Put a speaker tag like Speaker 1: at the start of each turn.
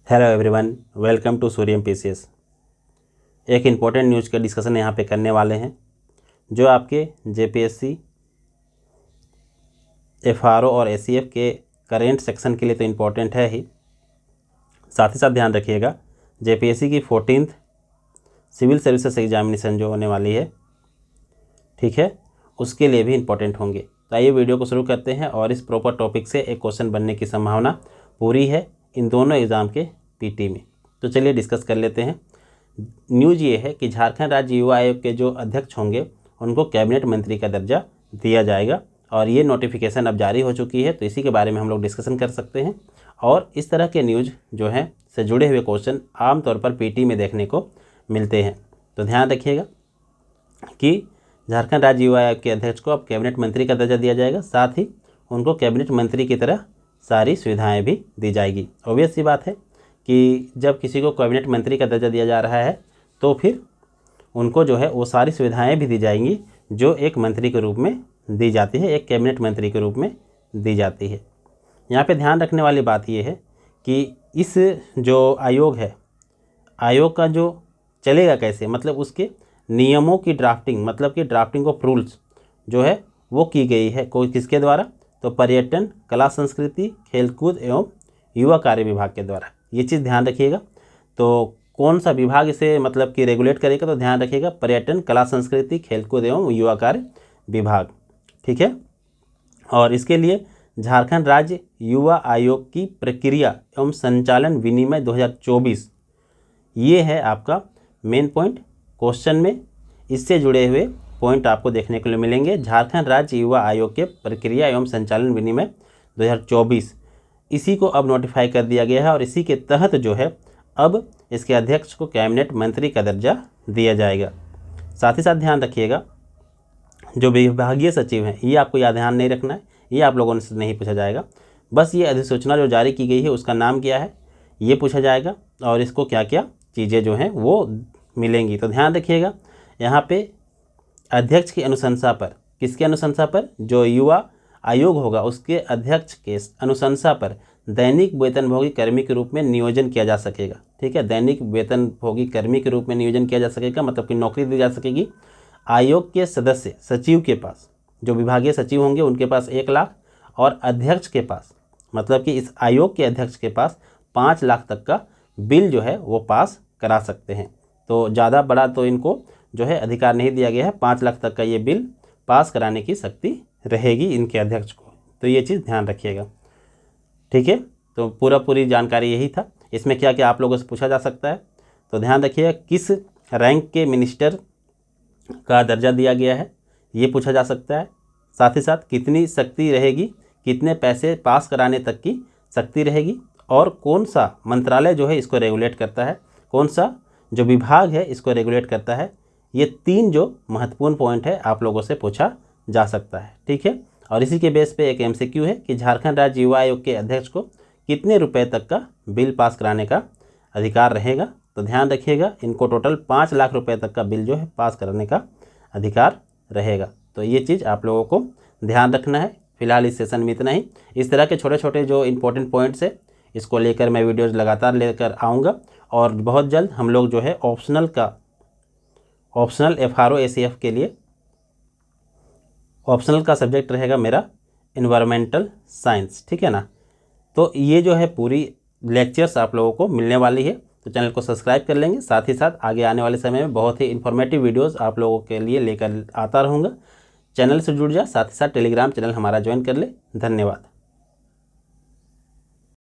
Speaker 1: Hello everyone, welcome to Suryam PCS. एक important news का discussion यहाँ पे करने वाले हैं जो आपके जेपीएससी, एफआरओ और एसीएफ के करेंट सेक्शन के लिए तो इम्पॉर्टेंट है ही, साथ ही साथ ध्यान रखिएगा जेपीएससी की 14th सिविल सर्विसेज एग्जामिनेशन जो होने वाली है, ठीक है, उसके लिए भी इम्पॉर्टेंट होंगे। तो आइए वीडियो को शुरू करते हैं और इस प्रॉपर टॉपिक से एक क्वेश्चन बनने की संभावना पूरी है इन दोनों एग्ज़ाम के पीटी में। तो चलिए डिस्कस कर लेते हैं। न्यूज़ ये है कि झारखंड राज्य युवा आयोग के जो अध्यक्ष होंगे उनको कैबिनेट मंत्री का दर्जा दिया जाएगा और ये नोटिफिकेशन अब जारी हो चुकी है, तो इसी के बारे में हम लोग डिस्कशन कर सकते हैं। और इस तरह के न्यूज़ जो है से जुड़े हुए क्वेश्चन आमतौर पर पीटी में देखने को मिलते हैं। तो ध्यान रखिएगा कि झारखंड राज्य युवा आयोग के अध्यक्ष को अब कैबिनेट मंत्री का दर्जा दिया जाएगा, साथ ही उनको कैबिनेट मंत्री की तरह सारी सुविधाएं भी दी जाएगी। ऑब्वियस सी बात है कि जब किसी को कैबिनेट मंत्री का दर्जा दिया जा रहा है तो फिर उनको जो है वो सारी सुविधाएं भी दी जाएंगी जो एक मंत्री के रूप में दी जाती है, एक कैबिनेट मंत्री के रूप में दी जाती है। यहाँ पे ध्यान रखने वाली बात ये है कि इस जो आयोग है, आयोग का जो चलेगा कैसे, मतलब उसके नियमों की ड्राफ्टिंग, मतलब कि ड्राफ्टिंग ऑफ रूल्स जो है वो की गई है कोई किसके द्वारा, तो पर्यटन, कला संस्कृति, खेलकूद एवं युवा कार्य विभाग के द्वारा। ये चीज़ ध्यान रखिएगा। तो कौन सा विभाग इसे मतलब कि रेगुलेट करेगा, तो ध्यान रखिएगा पर्यटन, कला संस्कृति, खेलकूद एवं युवा कार्य विभाग, ठीक है। और इसके लिए झारखंड राज्य युवा आयोग की प्रक्रिया एवं संचालन विनिमय 2024 ये है आपका मेन पॉइंट क्वेश्चन में। इससे जुड़े हुए पॉइंट आपको देखने के लिए मिलेंगे। झारखंड राज्य युवा आयोग के प्रक्रिया एवं संचालन विनिमय 2024 इसी को अब नोटिफाई कर दिया गया है और इसी के तहत जो है अब इसके अध्यक्ष को कैबिनेट मंत्री का दर्जा दिया जाएगा। साथ ही साथ ध्यान रखिएगा जो विभागीय सचिव हैं ये आपको याद ध्यान नहीं रखना है, ये आप लोगों से नहीं पूछा जाएगा। बस ये अधिसूचना जो जारी की गई है उसका नाम क्या है ये पूछा जाएगा और इसको क्या क्या चीज़ें जो हैं वो मिलेंगी। तो ध्यान रखिएगा यहाँ पे अध्यक्ष की अनुशंसा पर, किसकी अनुशंसा पर, जो युवा आयोग होगा उसके अध्यक्ष के अनुशंसा पर दैनिक वेतनभोगी कर्मी के रूप में नियोजन किया जा सकेगा, ठीक है। दैनिक वेतनभोगी कर्मी के रूप में नियोजन किया जा सकेगा, मतलब कि नौकरी दी जा सकेगी। आयोग के सदस्य सचिव के पास, जो विभागीय सचिव होंगे उनके पास 1 लाख और अध्यक्ष के पास, मतलब कि इस आयोग के अध्यक्ष के पास 5 लाख तक का बिल जो है वो पास करा सकते हैं। तो ज़्यादा बड़ा तो इनको जो है अधिकार नहीं दिया गया है, 5 लाख तक का ये बिल पास कराने की शक्ति रहेगी इनके अध्यक्ष को। तो ये चीज़ ध्यान रखिएगा, ठीक है। तो पूरी जानकारी यही था। इसमें क्या क्या आप लोगों से पूछा जा सकता है, तो ध्यान रखिएगा किस रैंक के मिनिस्टर का दर्जा दिया गया है ये पूछा जा सकता है। साथ ही साथ कितनी शक्ति रहेगी, कितने पैसे पास कराने तक की शक्ति रहेगी और कौन सा मंत्रालय जो है इसको रेगुलेट करता है, कौन सा जो विभाग है इसको रेगुलेट करता है। ये 3 जो महत्वपूर्ण पॉइंट है आप लोगों से पूछा जा सकता है, ठीक है। और इसी के बेस पे एक एमसीक्यू है कि झारखंड राज्य युवा आयोग के अध्यक्ष को कितने रुपए तक का बिल पास कराने का अधिकार रहेगा। तो ध्यान रखिएगा इनको टोटल 5 लाख रुपए तक का बिल जो है पास कराने का अधिकार रहेगा। तो ये चीज़ आप लोगों को ध्यान रखना है। फिलहाल इस सेशन में इतना ही। इस तरह के छोटे छोटे जो इंपॉर्टेंट पॉइंट्स है इसको लेकर मैं वीडियोज़ लगातार लेकर आऊँगा और बहुत जल्द हम लोग जो है ऑप्शनल एफआरओ एसीएफ के लिए ऑप्शनल का सब्जेक्ट रहेगा मेरा एनवायरमेंटल साइंस, ठीक है ना। तो ये जो है पूरी लेक्चर्स आप लोगों को मिलने वाली है, तो चैनल को सब्सक्राइब कर लेंगे। साथ ही साथ आगे आने वाले समय में बहुत ही इन्फॉर्मेटिव वीडियोस आप लोगों के लिए लेकर आता रहूँगा। चैनल से जुड़ जा, साथ ही साथ टेलीग्राम चैनल हमारा ज्वाइन कर ले। धन्यवाद।